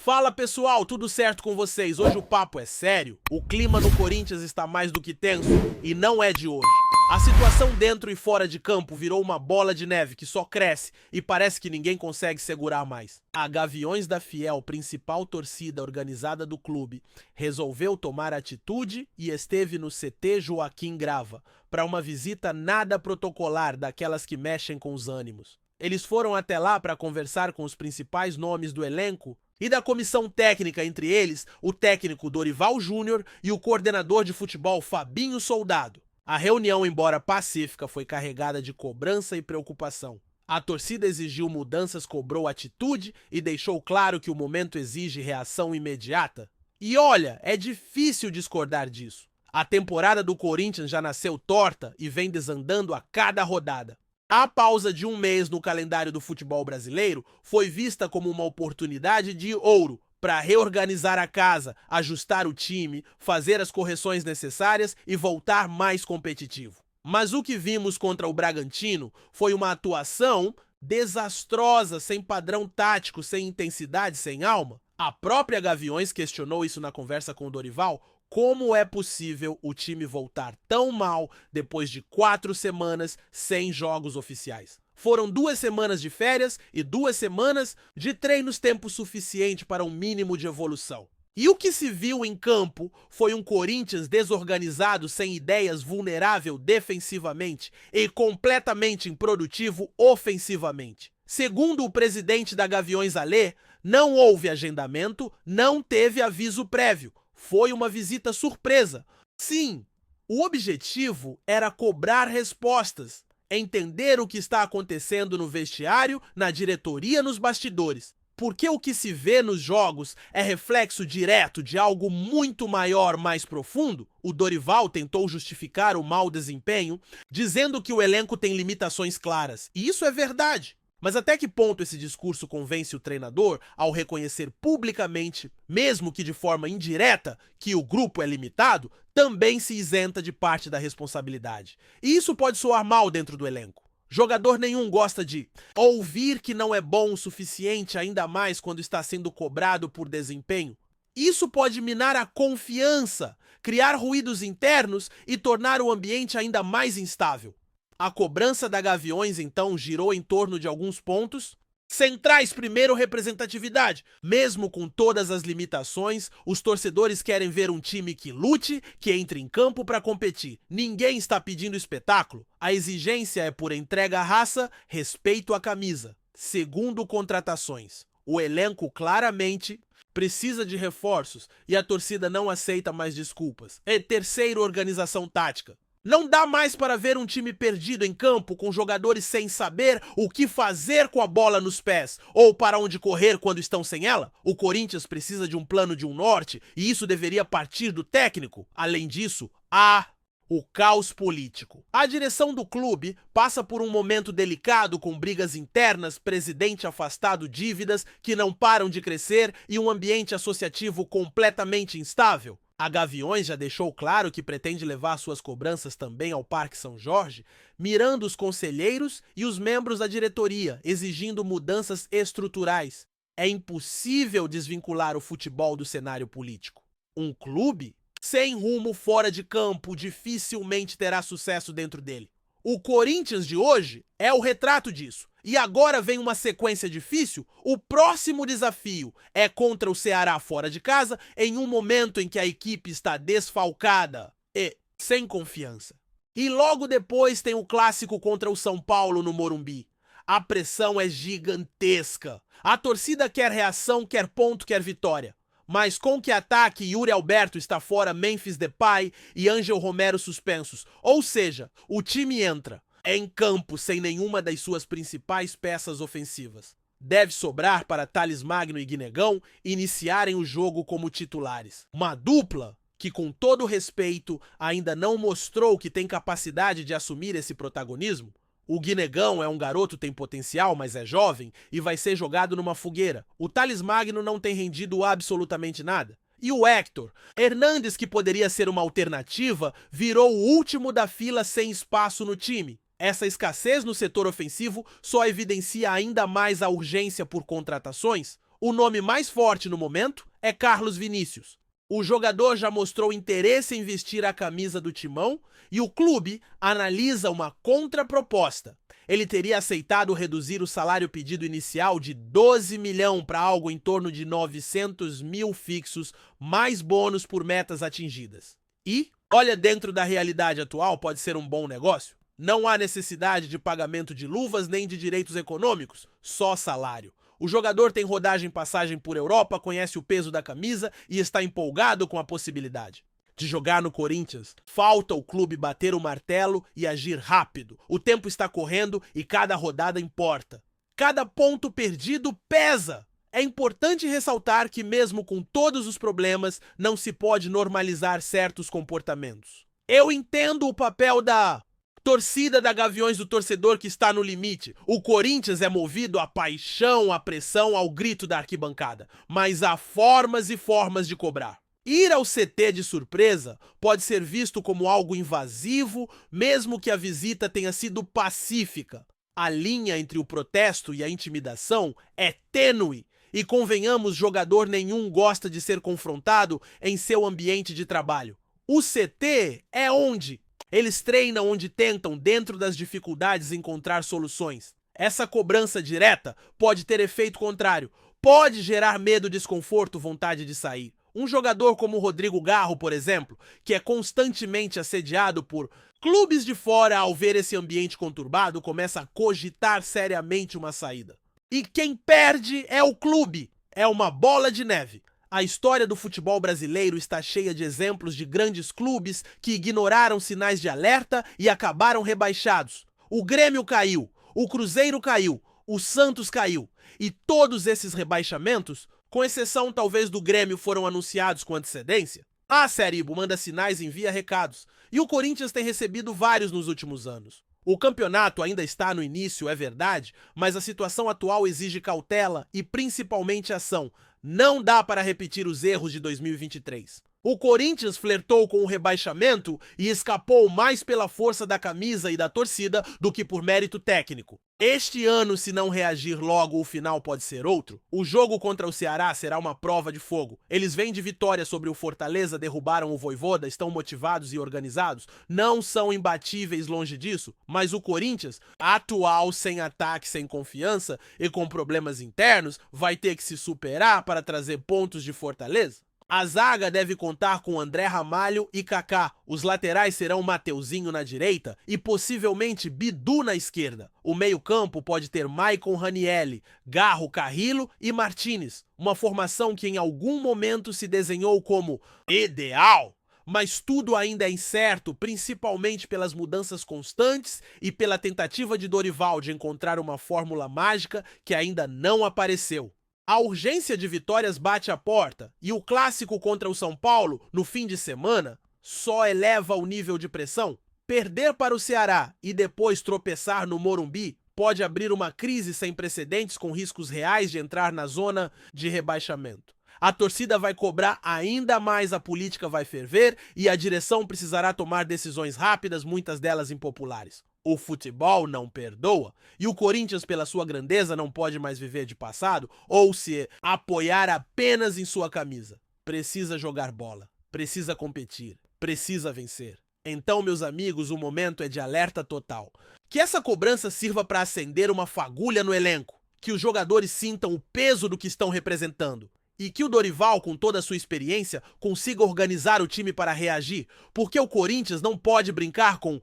Fala pessoal, tudo certo com vocês? Hoje o papo é sério. O clima no Corinthians está mais do que tenso e não é de hoje. A situação dentro e fora de campo virou uma bola de neve que só cresce e parece que ninguém consegue segurar mais. A Gaviões da Fiel, principal torcida organizada do clube, resolveu tomar atitude e esteve no CT Joaquim Grava para uma visita nada protocolar, daquelas que mexem com os ânimos. Eles foram até lá para conversar com os principais nomes do elenco e da comissão técnica, entre eles o técnico Dorival Júnior e o coordenador de futebol Fabinho Soldado. A reunião, embora pacífica, foi carregada de cobrança e preocupação. A torcida exigiu mudanças, cobrou atitude e deixou claro que o momento exige reação imediata. E olha, é difícil discordar disso. A temporada do Corinthians já nasceu torta e vem desandando a cada rodada. A pausa de um mês no calendário do futebol brasileiro foi vista como uma oportunidade de ouro para reorganizar a casa, ajustar o time, fazer as correções necessárias e voltar mais competitivo. Mas o que vimos contra o Bragantino foi uma atuação desastrosa, sem padrão tático, sem intensidade, sem alma. A própria Gaviões questionou isso na conversa com o Dorival. Como é possível o time voltar tão mal depois de 4 semanas sem jogos oficiais? Foram 2 semanas de férias e 2 semanas de treinos, tempo suficiente para um mínimo de evolução. E o que se viu em campo foi um Corinthians desorganizado, sem ideias, vulnerável defensivamente e completamente improdutivo ofensivamente. Segundo o presidente da Gaviões Alê, não houve agendamento, não teve aviso prévio. Foi uma visita surpresa. Sim, o objetivo era cobrar respostas, entender o que está acontecendo no vestiário, na diretoria, nos bastidores. Porque o que se vê nos jogos é reflexo direto de algo muito maior, mais profundo. O Dorival tentou justificar o mau desempenho, dizendo que o elenco tem limitações claras. E isso é verdade. Mas até que ponto esse discurso convence o treinador ao reconhecer publicamente, mesmo que de forma indireta, que o grupo é limitado, também se isenta de parte da responsabilidade. E isso pode soar mal dentro do elenco. Jogador nenhum gosta de ouvir que não é bom o suficiente, ainda mais quando está sendo cobrado por desempenho. Isso pode minar a confiança, criar ruídos internos e tornar o ambiente ainda mais instável. A cobrança da Gaviões, então, girou em torno de alguns pontos centrais. Primeiro, representatividade. Mesmo com todas as limitações, os torcedores querem ver um time que lute, que entre em campo para competir. Ninguém está pedindo espetáculo. A exigência é por entrega à raça, respeito à camisa. Segundo, contratações. O elenco claramente precisa de reforços e a torcida não aceita mais desculpas. E terceiro, organização tática. Não dá mais para ver um time perdido em campo, com jogadores sem saber o que fazer com a bola nos pés ou para onde correr quando estão sem ela. O Corinthians precisa de um plano, de um norte, e isso deveria partir do técnico. Além disso, há o caos político. A direção do clube passa por um momento delicado, com brigas internas, presidente afastado, dívidas que não param de crescer e um ambiente associativo completamente instável. A Gaviões já deixou claro que pretende levar suas cobranças também ao Parque São Jorge, mirando os conselheiros e os membros da diretoria, exigindo mudanças estruturais. É impossível desvincular o futebol do cenário político. Um clube sem rumo fora de campo dificilmente terá sucesso dentro dele. O Corinthians de hoje é o retrato disso. E agora vem uma sequência difícil. O próximo desafio é contra o Ceará fora de casa, em um momento em que a equipe está desfalcada e sem confiança. E logo depois tem o clássico contra o São Paulo no Morumbi. A pressão é gigantesca. A torcida quer reação, quer ponto, quer vitória. Mas com que ataque Yuri Alberto está fora, Memphis Depay e Ângel Romero suspensos. Ou seja, o time entra em campo sem nenhuma das suas principais peças ofensivas. Deve sobrar para Thales Magno e Guinegão iniciarem o jogo como titulares. Uma dupla que, com todo respeito, ainda não mostrou que tem capacidade de assumir esse protagonismo. O Guinegão é um garoto, tem potencial, mas é jovem e vai ser jogado numa fogueira. O Thales Magno não tem rendido absolutamente nada. E o Héctor Hernandes, que poderia ser uma alternativa, virou o último da fila sem espaço no time. Essa escassez no setor ofensivo só evidencia ainda mais a urgência por contratações. O nome mais forte no momento é Carlos Vinícius. O jogador já mostrou interesse em vestir a camisa do Timão e o clube analisa uma contraproposta. Ele teria aceitado reduzir o salário pedido inicial de 12 milhões para algo em torno de 900 mil fixos, mais bônus por metas atingidas. E, olha, dentro da realidade atual, pode ser um bom negócio. Não há necessidade de pagamento de luvas nem de direitos econômicos, só salário. O jogador tem rodagem e passagem por Europa, conhece o peso da camisa e está empolgado com a possibilidade de jogar no Corinthians. Falta o clube bater o martelo e agir rápido. O tempo está correndo e cada rodada importa. Cada ponto perdido pesa. É importante ressaltar que mesmo com todos os problemas, não se pode normalizar certos comportamentos. Eu entendo o papel da torcida da Gaviões, do torcedor que está no limite. O Corinthians é movido à paixão, à pressão, ao grito da arquibancada. Mas há formas e formas de cobrar. Ir ao CT de surpresa pode ser visto como algo invasivo, mesmo que a visita tenha sido pacífica. A linha entre o protesto e a intimidação é tênue. E convenhamos, jogador nenhum gosta de ser confrontado em seu ambiente de trabalho. O CT é onde? Eles treinam onde tentam, dentro das dificuldades, encontrar soluções. Essa cobrança direta pode ter efeito contrário. Pode gerar medo, desconforto, vontade de sair. Um jogador como o Rodrigo Garro, por exemplo, que é constantemente assediado por clubes de fora, ao ver esse ambiente conturbado, começa a cogitar seriamente uma saída. E quem perde é o clube. É uma bola de neve. A história do futebol brasileiro está cheia de exemplos de grandes clubes que ignoraram sinais de alerta e acabaram rebaixados. O Grêmio caiu, o Cruzeiro caiu, o Santos caiu. E todos esses rebaixamentos, com exceção talvez do Grêmio, foram anunciados com antecedência. A Seribo manda sinais e envia recados. E o Corinthians tem recebido vários nos últimos anos. O campeonato ainda está no início, é verdade, mas a situação atual exige cautela e principalmente ação. Não dá para repetir os erros de 2023. O Corinthians flertou com o rebaixamento e escapou mais pela força da camisa e da torcida do que por mérito técnico. Este ano, se não reagir logo, o final pode ser outro. O jogo contra o Ceará será uma prova de fogo. Eles vêm de vitória sobre o Fortaleza, derrubaram o Vojvoda, estão motivados e organizados. Não são imbatíveis, longe disso, mas o Corinthians, atual, sem ataque, sem confiança e com problemas internos, vai ter que se superar para trazer pontos de Fortaleza. A zaga deve contar com André Ramalho e Kaká. Os laterais serão Mateuzinho na direita e possivelmente Bidu na esquerda. O meio-campo pode ter Maicon Ranieri, Garro, Carrillo e Martínez. Uma formação que em algum momento se desenhou como ideal. Mas tudo ainda é incerto, principalmente pelas mudanças constantes e pela tentativa de Dorival de encontrar uma fórmula mágica que ainda não apareceu. A urgência de vitórias bate à porta e o clássico contra o São Paulo, no fim de semana, só eleva o nível de pressão. Perder para o Ceará e depois tropeçar no Morumbi pode abrir uma crise sem precedentes com riscos reais de entrar na zona de rebaixamento. A torcida vai cobrar ainda mais, a política vai ferver e a direção precisará tomar decisões rápidas, muitas delas impopulares. O futebol não perdoa e o Corinthians, pela sua grandeza, não pode mais viver de passado ou se apoiar apenas em sua camisa. Precisa jogar bola, precisa competir, precisa vencer. Então, meus amigos, o momento é de alerta total. Que essa cobrança sirva para acender uma fagulha no elenco, que os jogadores sintam o peso do que estão representando. E que o Dorival, com toda a sua experiência, consiga organizar o time para reagir, porque o Corinthians não pode brincar com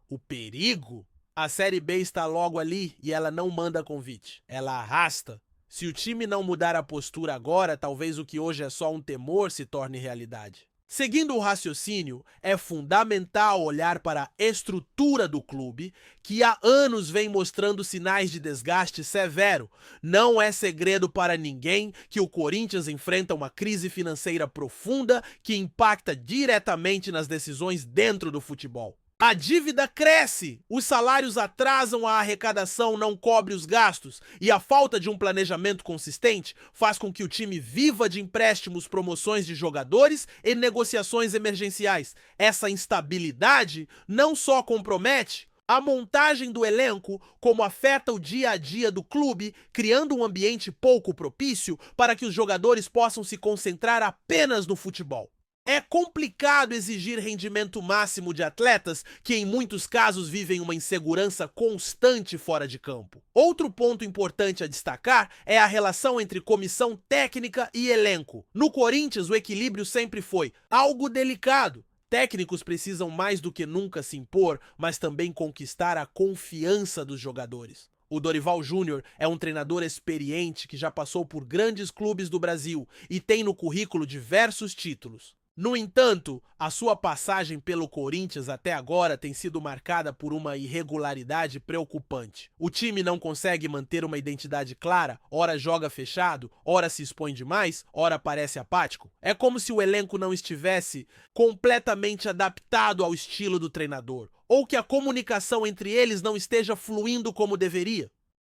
o perigo. A Série B está logo ali e ela não manda convite, ela arrasta. Se o time não mudar a postura agora, talvez o que hoje é só um temor se torne realidade. Seguindo o raciocínio, é fundamental olhar para a estrutura do clube, que há anos vem mostrando sinais de desgaste severo. Não é segredo para ninguém que o Corinthians enfrenta uma crise financeira profunda que impacta diretamente nas decisões dentro do futebol. A dívida cresce, os salários atrasam, a arrecadação não cobre os gastos e a falta de um planejamento consistente faz com que o time viva de empréstimos, promoções de jogadores e negociações emergenciais. Essa instabilidade não só compromete, A montagem do elenco, como afeta o dia a dia do clube, criando um ambiente pouco propício para que os jogadores possam se concentrar apenas no futebol. É complicado exigir rendimento máximo de atletas que, em muitos casos, vivem uma insegurança constante fora de campo. Outro ponto importante a destacar é a relação entre comissão técnica e elenco. No Corinthians, o equilíbrio sempre foi algo delicado. Técnicos precisam mais do que nunca se impor, mas também conquistar a confiança dos jogadores. O Dorival Júnior é um treinador experiente que já passou por grandes clubes do Brasil e tem no currículo diversos títulos. No entanto, a sua passagem pelo Corinthians até agora tem sido marcada por uma irregularidade preocupante. O time não consegue manter uma identidade clara, ora joga fechado, ora se expõe demais, ora parece apático. É como se o elenco não estivesse completamente adaptado ao estilo do treinador, ou que a comunicação entre eles não esteja fluindo como deveria.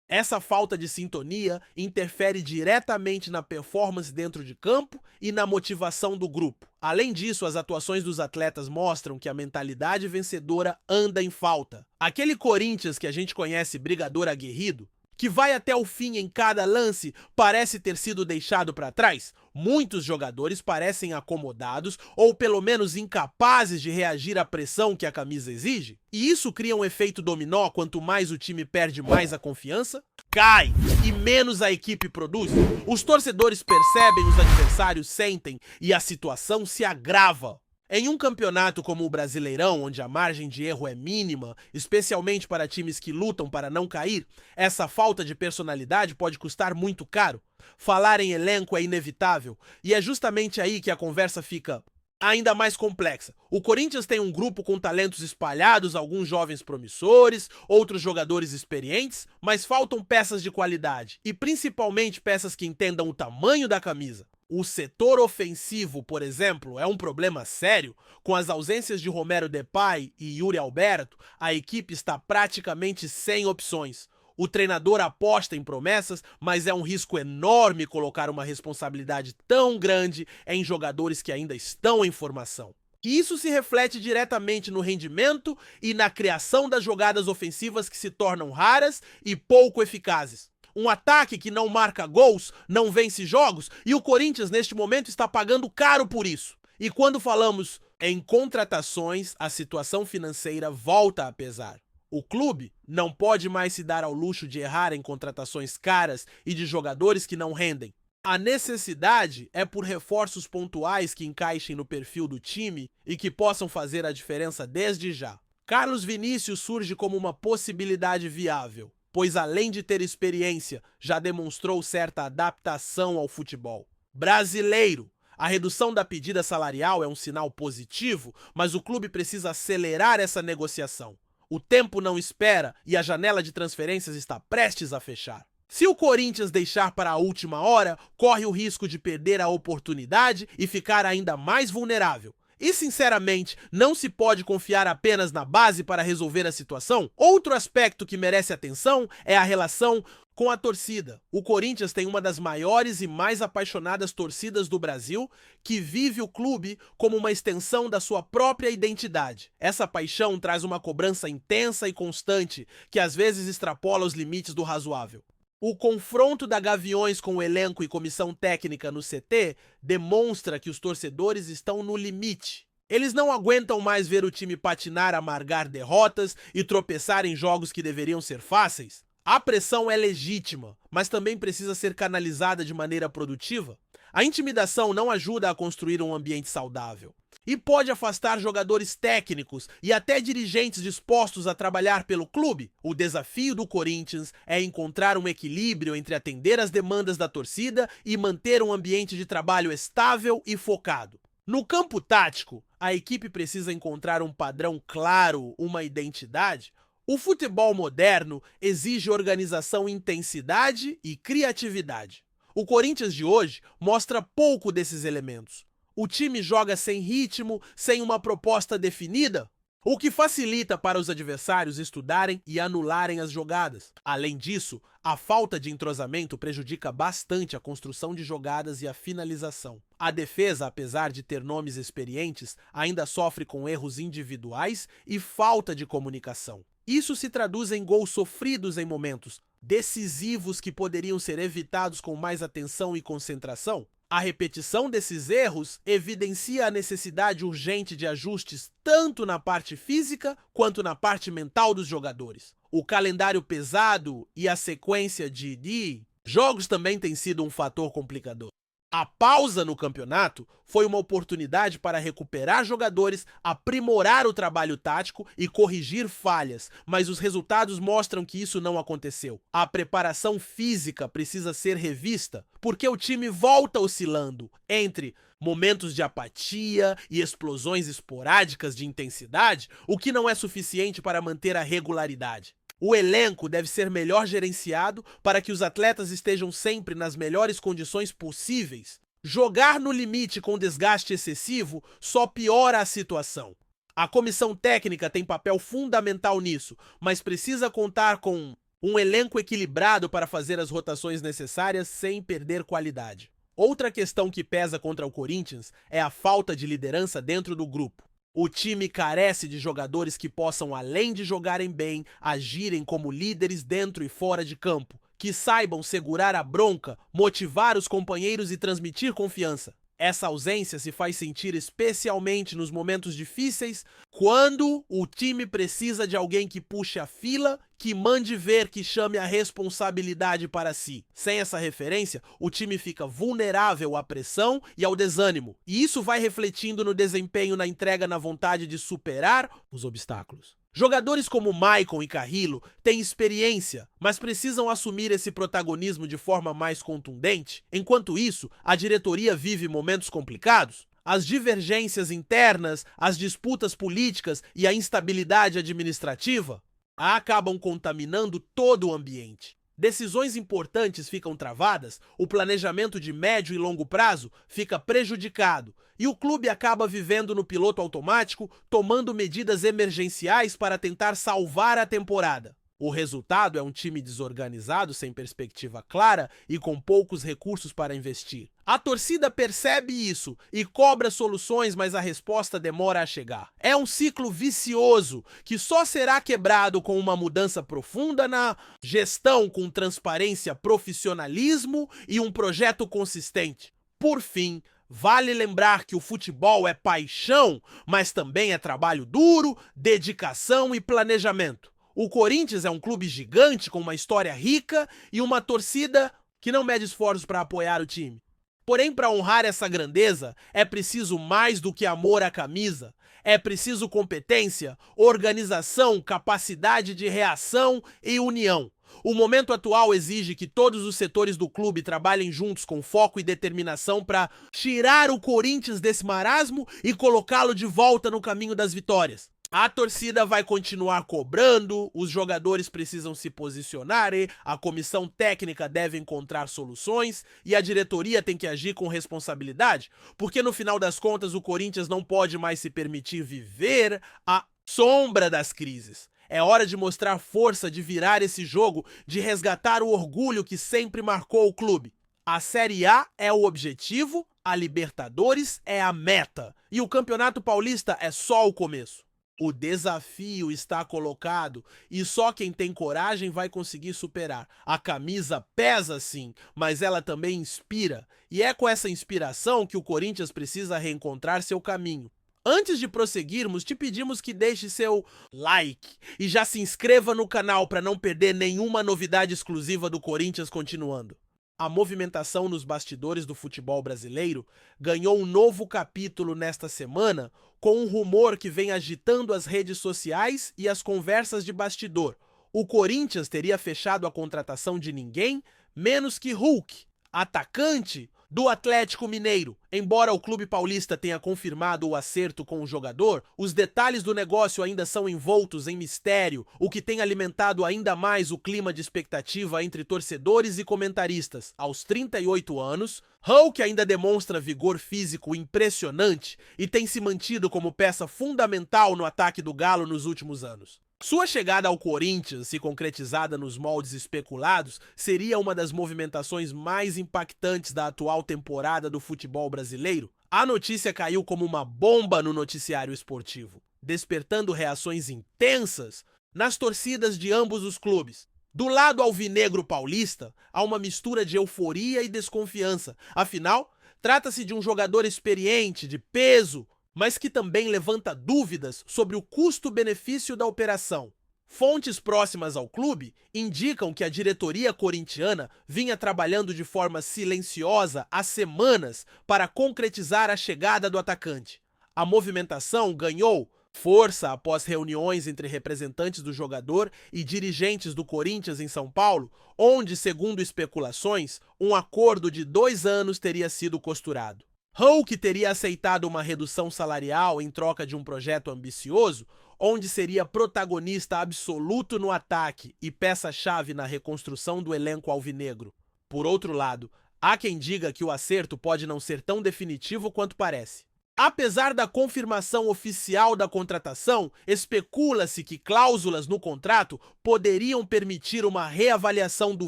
Essa falta de sintonia interfere diretamente na performance dentro de campo e na motivação do grupo. Além disso, as atuações dos atletas mostram que a mentalidade vencedora anda em falta. Aquele Corinthians que a gente conhece brigador aguerrido, que vai até o fim em cada lance, parece ter sido deixado para trás. Muitos jogadores parecem acomodados ou pelo menos incapazes de reagir à pressão que a camisa exige. E isso cria um efeito dominó: quanto mais o time perde, mais a confiança cai e menos a equipe produz. Os torcedores percebem, os adversários sentem e a situação se agrava. Em um campeonato como o Brasileirão, onde a margem de erro é mínima, especialmente para times que lutam para não cair, essa falta de personalidade pode custar muito caro. Falar em elenco é inevitável, e é justamente aí que a conversa fica ainda mais complexa. O Corinthians tem um grupo com talentos espalhados, alguns jovens promissores, outros jogadores experientes, mas faltam peças de qualidade, e principalmente peças que entendam o tamanho da camisa. O setor ofensivo, por exemplo, é um problema sério. Com as ausências de Romero Depay e Yuri Alberto, a equipe está praticamente sem opções. O treinador aposta em promessas, mas é um risco enorme colocar uma responsabilidade tão grande em jogadores que ainda estão em formação. E isso se reflete diretamente no rendimento e na criação das jogadas ofensivas, que se tornam raras e pouco eficazes. Um ataque que não marca gols, não vence jogos, e o Corinthians neste momento está pagando caro por isso. E quando falamos em contratações, a situação financeira volta a pesar. O clube não pode mais se dar ao luxo de errar em contratações caras e de jogadores que não rendem. A necessidade é por reforços pontuais que encaixem no perfil do time e que possam fazer a diferença desde já. Carlos Vinícius surge como uma possibilidade viável, pois além de ter experiência, já demonstrou certa adaptação ao futebol. Brasileiro. A redução da pedida salarial é um sinal positivo, mas o clube precisa acelerar essa negociação. O tempo não espera e a janela de transferências está prestes a fechar. Se o Corinthians deixar para a última hora, corre o risco de perder a oportunidade e ficar ainda mais vulnerável. E, sinceramente, não se pode confiar apenas na base para resolver a situação. Outro aspecto que merece atenção é a relação com a torcida. O Corinthians tem uma das maiores e mais apaixonadas torcidas do Brasil, que vive o clube como uma extensão da sua própria identidade. Essa paixão traz uma cobrança intensa e constante, que às vezes extrapola os limites do razoável. O confronto da Gaviões com o elenco e comissão técnica no CT demonstra que os torcedores estão no limite. Eles não aguentam mais ver o time patinar, amargar derrotas e tropeçar em jogos que deveriam ser fáceis. A pressão é legítima, mas também precisa ser canalizada de maneira produtiva. A intimidação não ajuda a construir um ambiente saudável e pode afastar jogadores técnicos e até dirigentes dispostos a trabalhar pelo clube. O desafio do Corinthians é encontrar um equilíbrio entre atender às demandas da torcida e manter um ambiente de trabalho estável e focado. No campo tático, a equipe precisa encontrar um padrão claro, uma identidade. O futebol moderno exige organização, intensidade e criatividade. O Corinthians de hoje mostra pouco desses elementos. O time joga sem ritmo, sem uma proposta definida, o que facilita para os adversários estudarem e anularem as jogadas. Além disso, a falta de entrosamento prejudica bastante a construção de jogadas e a finalização. A defesa, apesar de ter nomes experientes, ainda sofre com erros individuais e falta de comunicação. Isso se traduz em gols sofridos em momentos decisivos que poderiam ser evitados com mais atenção e concentração. A repetição desses erros evidencia a necessidade urgente de ajustes tanto na parte física quanto na parte mental dos jogadores. O calendário pesado e a sequência de jogos também tem sido um fator complicador. A pausa no campeonato foi uma oportunidade para recuperar jogadores, aprimorar o trabalho tático e corrigir falhas, mas os resultados mostram que isso não aconteceu. A preparação física precisa ser revista, porque o time volta oscilando entre momentos de apatia e explosões esporádicas de intensidade, o que não é suficiente para manter a regularidade. O elenco deve ser melhor gerenciado para que os atletas estejam sempre nas melhores condições possíveis. Jogar no limite com desgaste excessivo só piora a situação. A comissão técnica tem papel fundamental nisso, mas precisa contar com um elenco equilibrado para fazer as rotações necessárias sem perder qualidade. Outra questão que pesa contra o Corinthians é a falta de liderança dentro do grupo. O time carece de jogadores que possam, além de jogarem bem, agirem como líderes dentro e fora de campo, que saibam segurar a bronca, motivar os companheiros e transmitir confiança. Essa ausência se faz sentir especialmente nos momentos difíceis, quando o time precisa de alguém que puxe a fila, que mande ver, que chame a responsabilidade para si. Sem essa referência, o time fica vulnerável à pressão e ao desânimo, e isso vai refletindo no desempenho, na entrega, na vontade de superar os obstáculos. Jogadores como Maicon e Carrillo têm experiência, mas precisam assumir esse protagonismo de forma mais contundente. Enquanto isso, a diretoria vive momentos complicados. As divergências internas, as disputas políticas e a instabilidade administrativa acabam contaminando todo o ambiente. Decisões importantes ficam travadas, o planejamento de médio e longo prazo fica prejudicado e o clube acaba vivendo no piloto automático, tomando medidas emergenciais para tentar salvar a temporada. O resultado é um time desorganizado, sem perspectiva clara e com poucos recursos para investir. A torcida percebe isso e cobra soluções, mas a resposta demora a chegar. É um ciclo vicioso que só será quebrado com uma mudança profunda na gestão, com transparência, profissionalismo e um projeto consistente. Por fim, vale lembrar que o futebol é paixão, mas também é trabalho duro, dedicação e planejamento. O Corinthians é um clube gigante com uma história rica e uma torcida que não mede esforços para apoiar o time. Porém, para honrar essa grandeza, é preciso mais do que amor à camisa. É preciso competência, organização, capacidade de reação e união. O momento atual exige que todos os setores do clube trabalhem juntos com foco e determinação para tirar o Corinthians desse marasmo e colocá-lo de volta no caminho das vitórias. A torcida vai continuar cobrando, os jogadores precisam se posicionar e a comissão técnica deve encontrar soluções e a diretoria tem que agir com responsabilidade, porque no final das contas o Corinthians não pode mais se permitir viver à sombra das crises. É hora de mostrar força, de virar esse jogo, de resgatar o orgulho que sempre marcou o clube. A Série A é o objetivo, a Libertadores é a meta e o Campeonato Paulista é só o começo. O desafio está colocado e só quem tem coragem vai conseguir superar. A camisa pesa sim, mas ela também inspira. E é com essa inspiração que o Corinthians precisa reencontrar seu caminho. Antes de prosseguirmos, te pedimos que deixe seu like e já se inscreva no canal para não perder nenhuma novidade exclusiva do Corinthians continuando. A movimentação nos bastidores do futebol brasileiro ganhou um novo capítulo nesta semana com um rumor que vem agitando as redes sociais e as conversas de bastidor. O Corinthians teria fechado a contratação de ninguém menos que Hulk, atacante do Atlético Mineiro. Embora o clube paulista tenha confirmado o acerto com o jogador, os detalhes do negócio ainda são envoltos em mistério, o que tem alimentado ainda mais o clima de expectativa entre torcedores e comentaristas. Aos 38 anos, Hulk ainda demonstra vigor físico impressionante e tem se mantido como peça fundamental no ataque do Galo nos últimos anos. Sua chegada ao Corinthians, se concretizada nos moldes especulados, seria uma das movimentações mais impactantes da atual temporada do futebol brasileiro. A notícia caiu como uma bomba no noticiário esportivo, despertando reações intensas nas torcidas de ambos os clubes. Do lado alvinegro paulista, há uma mistura de euforia e desconfiança. Afinal, trata-se de um jogador experiente, de peso, mas que também levanta dúvidas sobre o custo-benefício da operação. Fontes próximas ao clube indicam que a diretoria corintiana vinha trabalhando de forma silenciosa há semanas para concretizar a chegada do atacante. A movimentação ganhou força após reuniões entre representantes do jogador e dirigentes do Corinthians em São Paulo, onde, segundo especulações, um acordo de 2 anos teria sido costurado. Hulk teria aceitado uma redução salarial em troca de um projeto ambicioso, onde seria protagonista absoluto no ataque e peça-chave na reconstrução do elenco alvinegro. Por outro lado, há quem diga que o acerto pode não ser tão definitivo quanto parece. Apesar da confirmação oficial da contratação, especula-se que cláusulas no contrato poderiam permitir uma reavaliação do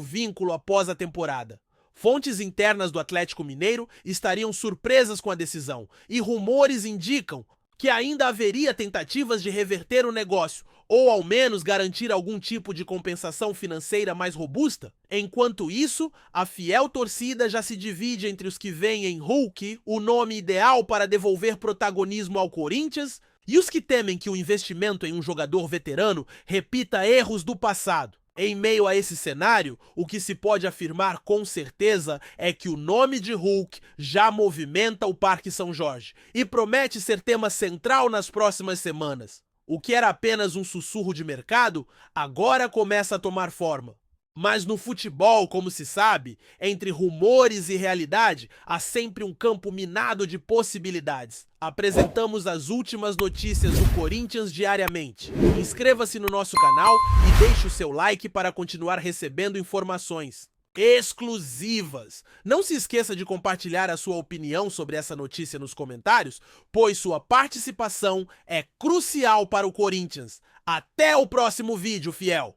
vínculo após a temporada. Fontes internas do Atlético Mineiro estariam surpresas com a decisão, e rumores indicam que ainda haveria tentativas de reverter o negócio, ou ao menos garantir algum tipo de compensação financeira mais robusta. Enquanto isso, a fiel torcida já se divide entre os que veem em Hulk o nome ideal para devolver protagonismo ao Corinthians e os que temem que o investimento em um jogador veterano repita erros do passado. Em meio a esse cenário, o que se pode afirmar com certeza é que o nome de Hulk já movimenta o Parque São Jorge e promete ser tema central nas próximas semanas. O que era apenas um sussurro de mercado, agora começa a tomar forma. Mas no futebol, como se sabe, entre rumores e realidade, há sempre um campo minado de possibilidades. Apresentamos as últimas notícias do Corinthians diariamente. Inscreva-se no nosso canal e deixe o seu like para continuar recebendo informações exclusivas. Não se esqueça de compartilhar a sua opinião sobre essa notícia nos comentários, pois sua participação é crucial para o Corinthians. Até o próximo vídeo, fiel!